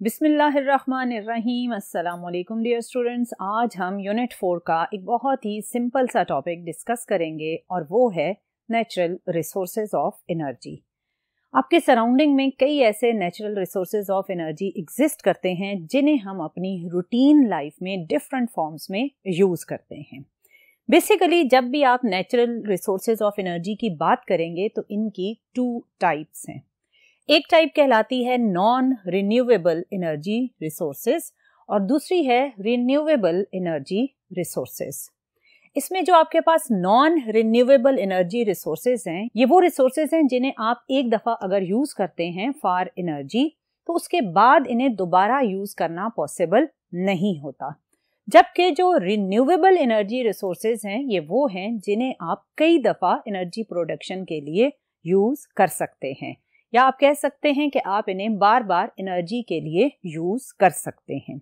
बिस्मिल्लाहिर्रहमानिर्रहीम। अस्सलाम वालेकुम डियर स्टूडेंट्स। आज हम यूनिट 4 का एक बहुत ही सिंपल सा टॉपिक डिस्कस करेंगे और वो है नेचुरल रिसोर्सेज ऑफ एनर्जी। आपके सराउंडिंग में कई ऐसे natural resources of energy exist करते हैं जिन्हें हम अपनी रूटीन लाइफ में डिफरेंट फॉर्म्स में यूज़ करते हैं। बेसिकली जब भी आप नेचुरल रिसोर्सेज ऑफ एनर्जी की बात करेंगे तो इनकी 2 टाइप्स हैं। एक टाइप कहलाती है नॉन रिन्यूएबल एनर्जी रिसोर्सेज और दूसरी है रिन्यूएबल एनर्जी रिसोर्सेज। इसमें जो आपके पास नॉन रिन्यूएबल एनर्जी रिसोर्सेज हैं, ये वो रिसोर्सेज हैं जिन्हें आप एक दफ़ा अगर यूज़ करते हैं फॉर एनर्जी तो उसके बाद इन्हें दोबारा यूज़ करना पॉसिबल नहीं होता। जबकि जो रिन्यूएबल एनर्जी रिसोर्सेज हैं ये वो हैं जिन्हें आप कई दफ़ा एनर्जी प्रोडक्शन के लिए यूज़ कर सकते हैं, या आप कह सकते हैं कि आप इन्हें बार बार एनर्जी के लिए यूज़ कर सकते हैं।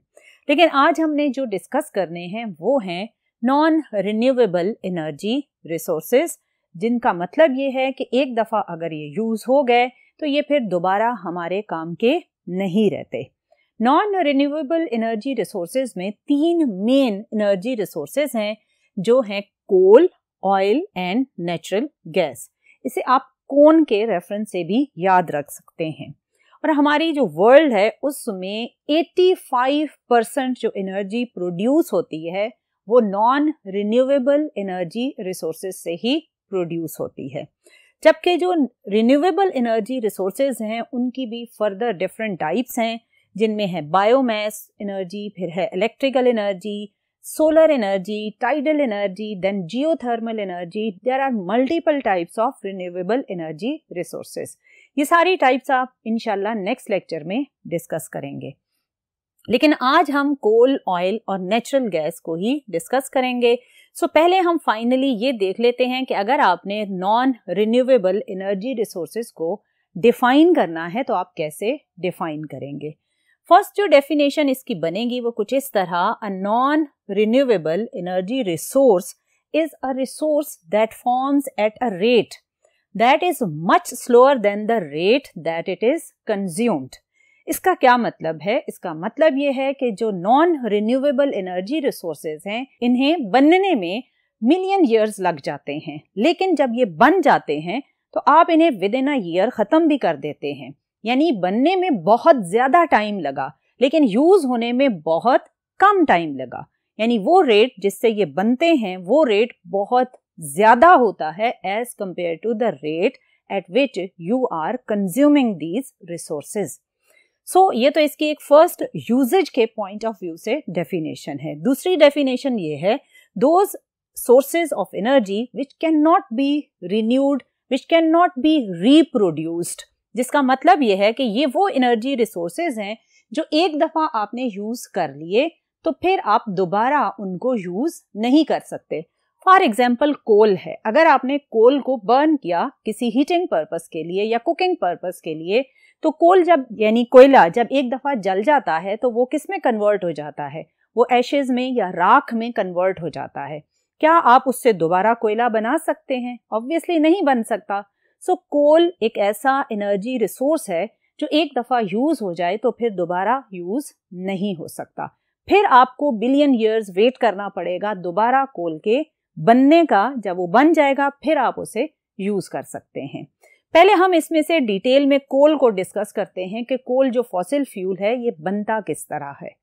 लेकिन आज हमने जो डिस्कस करने हैं वो हैं नॉन रिन्यूएबल एनर्जी रिसोर्सेज, जिनका मतलब ये है कि एक दफ़ा अगर ये यूज़ हो गए तो ये फिर दोबारा हमारे काम के नहीं रहते। नॉन रिन्यूएबल एनर्जी रिसोर्सेज में 3 मेन एनर्जी रिसोर्सेज हैं जो हैं कोल, ऑयल एंड नेचुरल गैस। इसे आप कोन के रेफरेंस से भी याद रख सकते हैं। और हमारी जो वर्ल्ड है उसमें 85% जो एनर्जी प्रोड्यूस होती है वो नॉन रिन्यूएबल एनर्जी रिसोर्सेज से ही प्रोड्यूस होती है। जबकि जो रिन्यूएबल एनर्जी रिसोर्सेज हैं उनकी भी फर्दर डिफरेंट टाइप्स हैं, जिनमें है बायोमास एनर्जी, फिर है electrical energy, solar energy, tidal energy, then geothermal energy. There are multiple types of renewable energy resources. ये सारी टाइप्स आप इंशाल्लाह नेक्स्ट लेक्चर में डिस्कस करेंगे, लेकिन आज हम कोल, ऑयल और नेचुरल गैस को ही डिस्कस करेंगे। सो पहले हम फाइनली ये देख लेते हैं कि अगर आपने नॉन रिन्यूएबल एनर्जी रिसोर्सेज को डिफाइन करना है तो आप कैसे डिफाइन करेंगे। फर्स्ट जो डेफिनेशन इसकी बनेगी वो कुछ इस तरह: a non renewable energy resource is a resource that forms at a rate that is much slower then the rate that it is consumed. इसका क्या मतलब है? इसका मतलब ये है कि जो नॉन रिन्यूएबल एनर्जी रिसोर्सेज हैं इन्हें बनने में मिलियन ईयर्स लग जाते हैं, लेकिन जब ये बन जाते हैं तो आप इन्हें विद इन अ ईयर खत्म भी कर देते हैं। यानी बनने में बहुत ज्यादा टाइम लगा लेकिन यूज होने में बहुत कम टाइम लगा। यानी वो रेट जिससे ये बनते हैं वो रेट बहुत ज्यादा होता है as compare to the rate at which you are consuming these resources. So ये तो इसकी एक फर्स्ट यूजेज के पॉइंट ऑफ व्यू से डेफिनेशन है। दूसरी डेफिनेशन ये है: those sources of energy which can not be renewed, which can not be reproduced. जिसका मतलब ये है कि ये वो एनर्जी रिसोर्सेज हैं जो एक दफा आपने यूज कर लिए तो फिर आप दोबारा उनको यूज नहीं कर सकते। फॉर एग्जाम्पल कोल है, अगर आपने कोल को बर्न किया किसी हीटिंग पर्पस के लिए या कुकिंग पर्पस के लिए तो कोल जब यानी कोयला जब एक दफा जल जाता है तो वो किस में कन्वर्ट हो जाता है? वो एशेज में या राख में कन्वर्ट हो जाता है। क्या आप उससे दोबारा कोयला बना सकते हैं? ऑब्वियसली नहीं बन सकता। सो कोल एक ऐसा एनर्जी रिसोर्स है जो एक दफा यूज हो जाए तो फिर दोबारा यूज नहीं हो सकता। फिर आपको बिलियन ईयर्स वेट करना पड़ेगा दोबारा कोल के बनने का। जब वो बन जाएगा फिर आप उसे यूज कर सकते हैं। पहले हम इसमें से डिटेल में कोल को डिस्कस करते हैं कि कोल जो फॉसिल फ्यूल है ये बनता किस तरह है।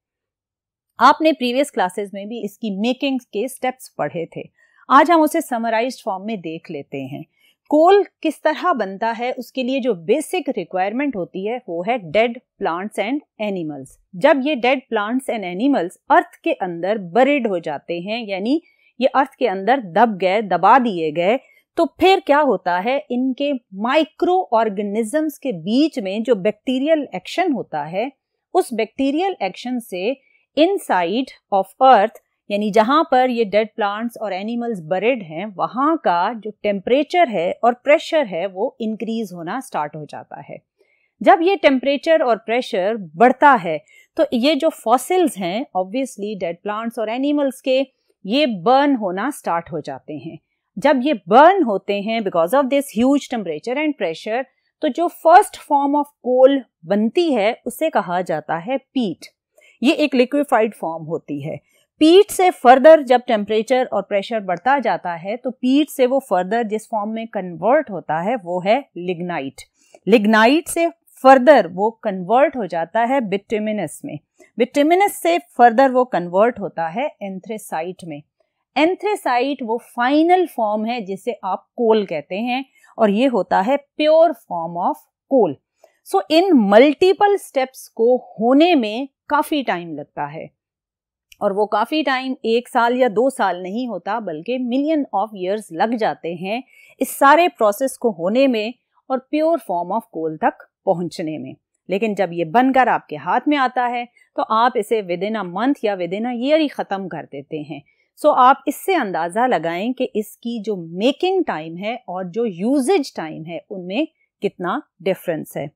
आपने प्रीवियस क्लासेस में भी इसकी मेकिंग के स्टेप्स पढ़े थे। आज हम उसे समराइज्ड फॉर्म में देख लेते हैं। कोल किस तरह बनता है उसके लिए जो बेसिक रिक्वायरमेंट होती है वो है डेड प्लांट्स एंड एनिमल्स। जब ये डेड प्लांट्स एंड एनिमल्स अर्थ के अंदर बरिड हो जाते हैं, यानी ये अर्थ के अंदर दब गए, दबा दिए गए, तो फिर क्या होता है? इनके माइक्रो ऑर्गेनिजम्स के बीच में जो बैक्टीरियल एक्शन होता है उस बैक्टीरियल एक्शन से इनसाइड ऑफ अर्थ, यानी जहां पर ये डेड प्लांट्स और एनिमल्स बरिड हैं वहां का जो टेम्परेचर है और प्रेशर है वो इंक्रीज होना स्टार्ट हो जाता है। जब ये टेम्परेचर और प्रेशर बढ़ता है तो ये जो फॉसिल्स हैं ऑब्वियसली डेड प्लांट्स और एनिमल्स के, ये बर्न होना स्टार्ट हो जाते हैं। जब ये बर्न होते हैं because of this huge temperature and pressure तो जो फर्स्ट फॉर्म ऑफ कोल बनती है उसे कहा जाता है पीट। ये एक लिक्विफाइड फॉर्म होती है। पीट से फर्दर जब टेम्परेचर और प्रेशर बढ़ता जाता है तो पीट से वो फर्दर जिस फॉर्म में कन्वर्ट होता है वो है लिग्नाइट। लिग्नाइट से फर्दर वो कन्वर्ट हो जाता है बिटुमिनस में। बिटुमिनस से फर्दर वो कन्वर्ट होता है एंथ्रेसाइट में। एंथ्रेसाइट वो फाइनल फॉर्म है जिसे आप कोल कहते हैं और ये होता है pure form of coal. So in multiple steps को होने में काफी टाइम लगता है और वो काफी टाइम 1 साल या 2 साल नहीं होता बल्कि मिलियन ऑफ ईयर्स लग जाते हैं इस सारे प्रोसेस को होने में और प्योर फॉर्म ऑफ कोल तक पहुंचने में। लेकिन जब ये बनकर आपके हाथ में आता है तो आप इसे विद इन अ मंथ या विद इन अ ईयर ही खत्म कर देते हैं। सो आप इससे अंदाजा लगाएं कि इसकी जो मेकिंग टाइम है और जो यूजेज टाइम है उनमें कितना डिफरेंस है।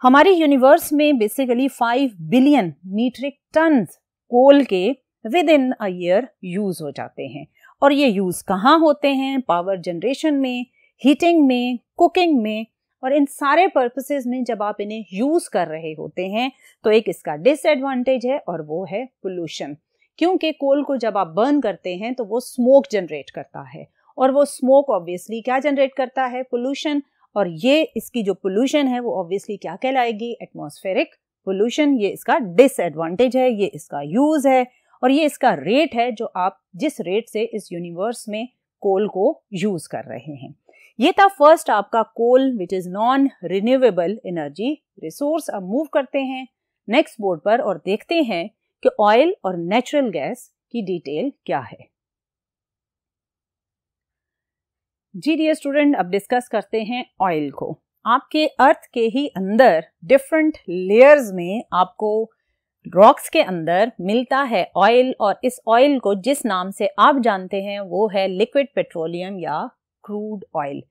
हमारे यूनिवर्स में basically 5 billion metric ton coal के with in a year use हो जाते हैं। और ये यूज कहाँ होते हैं? पावर जनरेशन में, हीटिंग में, कुकिंग में, और इन सारे पर्पसेस में जब आप इन्हें यूज कर रहे होते हैं तो एक इसका डिसएडवांटेज है और वो है पोल्यूशन। क्योंकि कोल को जब आप बर्न करते हैं तो वो स्मोक जनरेट करता है और वो स्मोक ऑब्वियसली क्या जनरेट करता है? पोल्यूशन। और ये इसकी जो पोल्यूशन है वो ऑब्वियसली क्या कहलाएगी? Atmospheric pollution. ये इसका डिसएडवांटेज है, ये इसका यूज है और ये इसका रेट है जो आप जिस रेट से इस यूनिवर्स में कोल को यूज कर रहे हैं। ये था फर्स्ट आपका coal which is non renewable energy resource. अब मूव करते हैं नेक्स्ट बोर्ड पर और देखते हैं कि ऑयल और नेचुरल गैस की डिटेल क्या है। जी डियर स्टूडेंट, अब डिस्कस करते हैं ऑयल को। आपके अर्थ के ही अंदर डिफरेंट लेयर्स में आपको रॉक्स के अंदर मिलता है ऑयल और इस ऑयल को जिस नाम से आप जानते हैं वो है लिक्विड पेट्रोलियम या क्रूड ऑयल।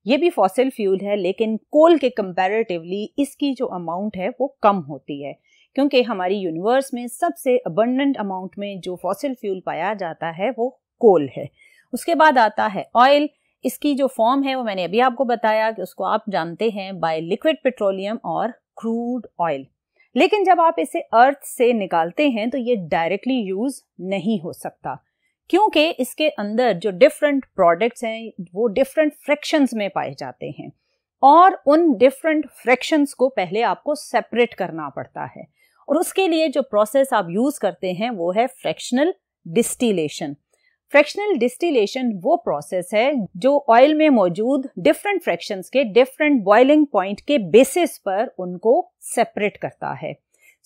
ये भी फॉसिल फ्यूल है लेकिन कोल के कंपैरेटिवली इसकी जो अमाउंट है वो कम होती है क्योंकि हमारी यूनिवर्स में सबसे अबंडेंट अमाउंट में जो फॉसिल फ्यूल पाया जाता है वो कोल है। उसके बाद आता है ऑयल। इसकी जो फॉर्म है वो मैंने अभी आपको बताया कि उसको आप जानते हैं बाय लिक्विड पेट्रोलियम और क्रूड ऑयल। लेकिन जब आप इसे अर्थ से निकालते हैं तो ये डायरेक्टली यूज नहीं हो सकता क्योंकि इसके अंदर जो डिफरेंट प्रोडक्ट्स हैं वो डिफरेंट फ्रैक्शंस में पाए जाते हैं और उन डिफरेंट फ्रैक्शंस को पहले आपको सेपरेट करना पड़ता है और उसके लिए जो प्रोसेस आप यूज करते हैं वो है फ्रैक्शनल डिस्टिलेशन। फ्रैक्शनल डिस्टिलेशन वो प्रोसेस है जो ऑयल में मौजूद डिफरेंट फ्रैक्शंस के डिफरेंट बॉइलिंग पॉइंट के बेसिस पर उनको सेपरेट करता है।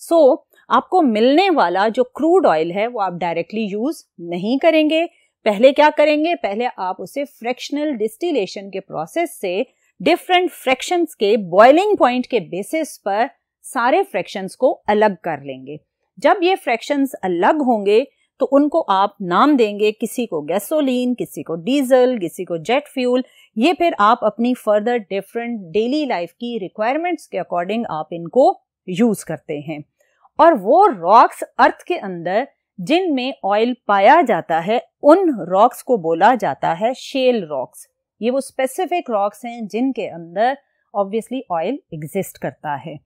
सो आपको मिलने वाला जो क्रूड ऑयल है वो आप डायरेक्टली यूज नहीं करेंगे। पहले क्या करेंगे? पहले आप उसे फ्रैक्शनल डिस्टिलेशन के प्रोसेस से डिफरेंट फ्रैक्शंस के बॉइलिंग पॉइंट के बेसिस पर सारे फ्रैक्शंस को अलग कर लेंगे। जब ये फ्रैक्शंस अलग होंगे तो उनको आप नाम देंगे, किसी को गैसोलीन, किसी को डीजल, किसी को जेट फ्यूल। ये फिर आप अपनी फर्दर डिफरेंट डेली लाइफ की रिक्वायरमेंट्स के अकॉर्डिंग आप इनको यूज करते हैं। और वो रॉक्स अर्थ के अंदर जिनमें ऑयल पाया जाता है उन रॉक्स को बोला जाता है शेल रॉक्स। ये वो स्पेसिफिक रॉक्स हैं जिनके अंदर ऑब्वियसली ऑयल एग्जिस्ट करता है।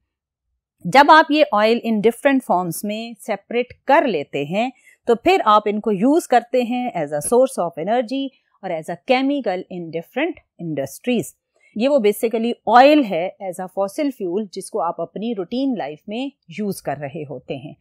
जब आप ये ऑयल इन डिफरेंट फॉर्म्स में सेपरेट कर लेते हैं तो फिर आप इनको यूज करते हैं as a source of energy और as a chemical in different industries. ये वो बेसिकली ऑयल है एज अ फॉसिल फ्यूल जिसको आप अपनी रूटीन लाइफ में यूज कर रहे होते हैं।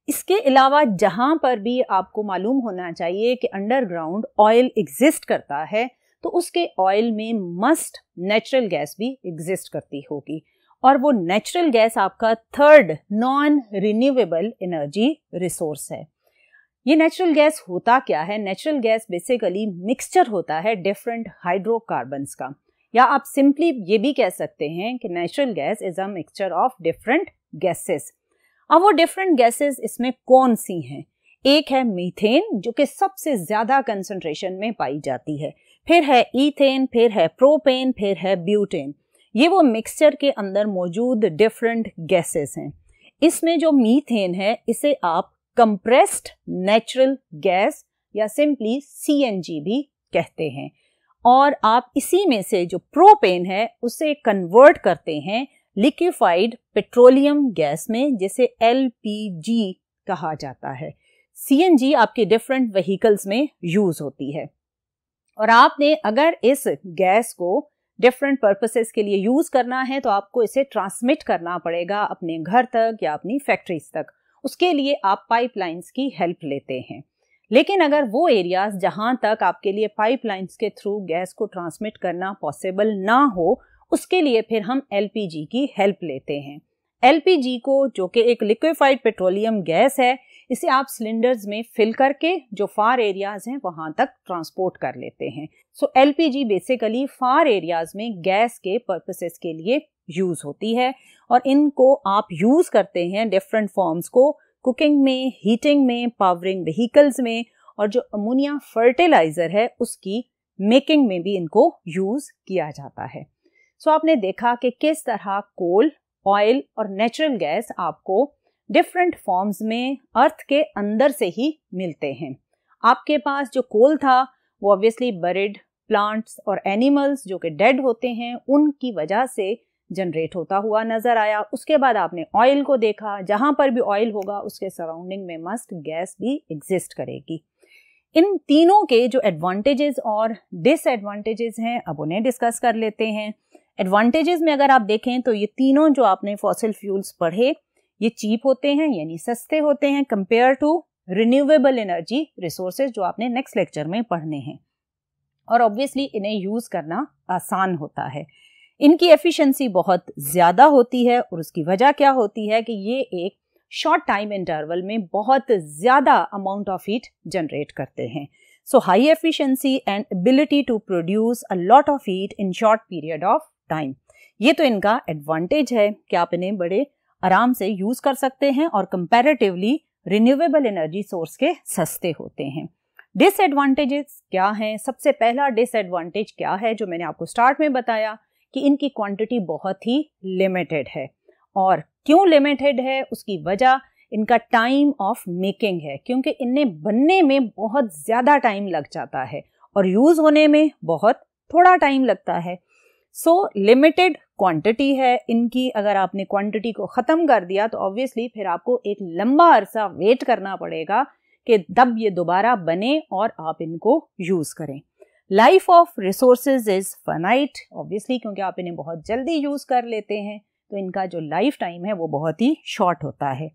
इसके अलावा जहां पर भी आपको मालूम होना चाहिए कि अंडरग्राउंड ऑयल एग्जिस्ट करता है तो उसके ऑयल में मस्ट नेचुरल गैस भी एग्जिस्ट करती होगी और वो नेचुरल गैस आपका third non renewable energy resource है। ये नेचुरल गैस होता क्या है? नेचुरल गैस बेसिकली मिक्सचर होता है डिफरेंट हाइड्रोकार्बन्स का, या आप सिंपली ये भी कह सकते हैं कि natural gas is a mixture of different gases. अब वो डिफरेंट गैसेस इसमें कौन सी हैं? एक है मीथेन जो कि सबसे ज्यादा कंसंट्रेशन में पाई जाती है, फिर है ईथेन, फिर है प्रोपेन, फिर है ब्यूटेन। ये वो मिक्सचर के अंदर मौजूद डिफरेंट गैसेस हैं। इसमें जो मीथेन है इसे आप कंप्रेस्ड नेचुरल गैस या सिंपली CNG भी कहते हैं और आप इसी में से जो प्रोपेन है उसे कन्वर्ट करते हैं लिक्विफाइड पेट्रोलियम गैस में, जिसे LPG कहा जाता है। CNG आपके डिफरेंट व्हीकल्स में यूज होती है और आपने अगर इस गैस को डिफरेंट पर्पसेस के लिए यूज करना है तो आपको इसे ट्रांसमिट करना पड़ेगा अपने घर तक या अपनी फैक्ट्रीज तक। उसके लिए आप पाइपलाइंस की हेल्प लेते हैं। लेकिन अगर वो एरियाज जहां तक आपके लिए पाइपलाइंस के थ्रू गैस को ट्रांसमिट करना पॉसिबल ना हो, उसके लिए फिर हम LPG की हेल्प लेते हैं। LPG को, जो कि एक लिक्विफाइड पेट्रोलियम गैस है, इसे आप सिलेंडर्स में फिल करके जो फार एरियाज हैं वहां तक ट्रांसपोर्ट कर लेते हैं। सो LPG बेसिकली फार एरियाज में गैस के पर्पसेस के लिए यूज होती है और इनको आप यूज करते हैं डिफरेंट फॉर्म्स को कुकिंग में, हीटिंग में, पावरिंग व्हीकल्स में, और जो अमोनिया फर्टिलाइजर है उसकी मेकिंग में भी इनको यूज किया जाता है। सो आपने देखा कि किस तरह कोल, ऑयल और नेचुरल गैस आपको डिफरेंट फॉर्म्स में अर्थ के अंदर से ही मिलते हैं। आपके पास जो कोल था वो ऑब्वियसली बरिड प्लांट्स और एनिमल्स जो कि डेड होते हैं उनकी वजह से जनरेट होता हुआ नजर आया। उसके बाद आपने ऑयल को देखा, जहां पर भी ऑयल होगा उसके सराउंडिंग में मस्ट गैस भी एग्जिस्ट करेगी। इन तीनों के जो एडवांटेजेस और डिसएडवांटेजेस हैं अब उन्हें डिस्कस कर लेते हैं। एडवांटेजेस में अगर आप देखें तो ये तीनों जो आपने फॉसिल फ्यूल्स पढ़े ये चीप होते हैं, यानी सस्ते होते हैं compare to renewable energy resources जो आपने नेक्स्ट लेक्चर में पढ़ने हैं, और ऑब्वियसली इन्हें यूज करना आसान होता है। इनकी एफिशिएंसी बहुत ज़्यादा होती है और उसकी वजह क्या होती है कि ये एक शॉर्ट टाइम इंटरवल में बहुत ज़्यादा अमाउंट ऑफ हीट जनरेट करते हैं। So high efficiency and ability to produce a lot of heat in short period of time, ये तो इनका एडवांटेज है कि आप इन्हें बड़े आराम से यूज कर सकते हैं और कंपैरेटिवली रिन्यूएबल एनर्जी सोर्स के सस्ते होते हैं। डिसएडवांटेजेस क्या हैं? सबसे पहला डिसएडवांटेज क्या है जो मैंने आपको स्टार्ट में बताया कि इनकी क्वांटिटी बहुत ही लिमिटेड है। और क्यों लिमिटेड है? उसकी वजह इनका टाइम ऑफ मेकिंग है, क्योंकि इन्हें बनने में बहुत ज़्यादा टाइम लग जाता है और यूज़ होने में बहुत थोड़ा टाइम लगता है। सो लिमिटेड क्वांटिटी है इनकी। अगर आपने क्वांटिटी को ख़त्म कर दिया तो ऑब्वियसली फिर आपको एक लंबा अरसा वेट करना पड़ेगा कि तब ये दोबारा बने और आप इनको यूज़ करें। Life of resources is finite, obviously क्योंकि आप इन्हें बहुत जल्दी यूज़ कर लेते हैं तो इनका जो लाइफ टाइम है वो बहुत ही शॉर्ट होता है।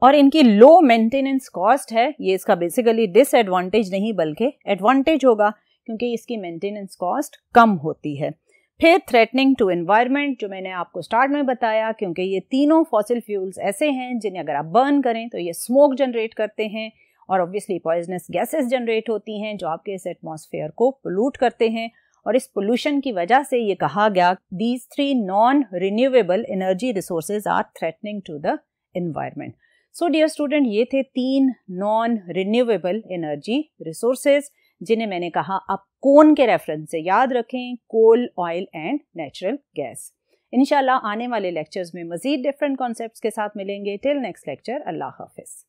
और इनकी लो मेंटेनेंस कॉस्ट है, ये इसका बेसिकली डिसएडवांटेज नहीं बल्कि एडवांटेज होगा क्योंकि इसकी मेंटेनेंस कॉस्ट कम होती है। फिर थ्रेटनिंग टू एनवायरनमेंट, जो मैंने आपको स्टार्ट में बताया, क्योंकि ये तीनों फॉसिल फ्यूल्स ऐसे हैं जिन्हें अगर आप बर्न करें तो ये स्मोक जनरेट करते हैं और ऑब्वियसली पॉइजनस गैसेस जनरेट होती हैं जो आपके इस एटमॉस्फेयर को पोल्यूट करते हैं। और इस पोल्यूशन की वजह से ये कहा गया these 3 non renewable energy resources are threatening to the environment. So dear student, ये थे 3 नॉन रिन्यूएबल एनर्जी रिसोर्सेज जिन्हें मैंने कहा आप कौन के रेफरेंस से याद रखें, कोल, ऑयल एंड नेचुरल गैस। इंशाल्लाह आने वाले लेक्चर्स में मजीद डिफरेंट कॉन्सेप्ट्स के साथ मिलेंगे। टिल नेक्स्ट लेक्चर, अल्लाह हाफिज।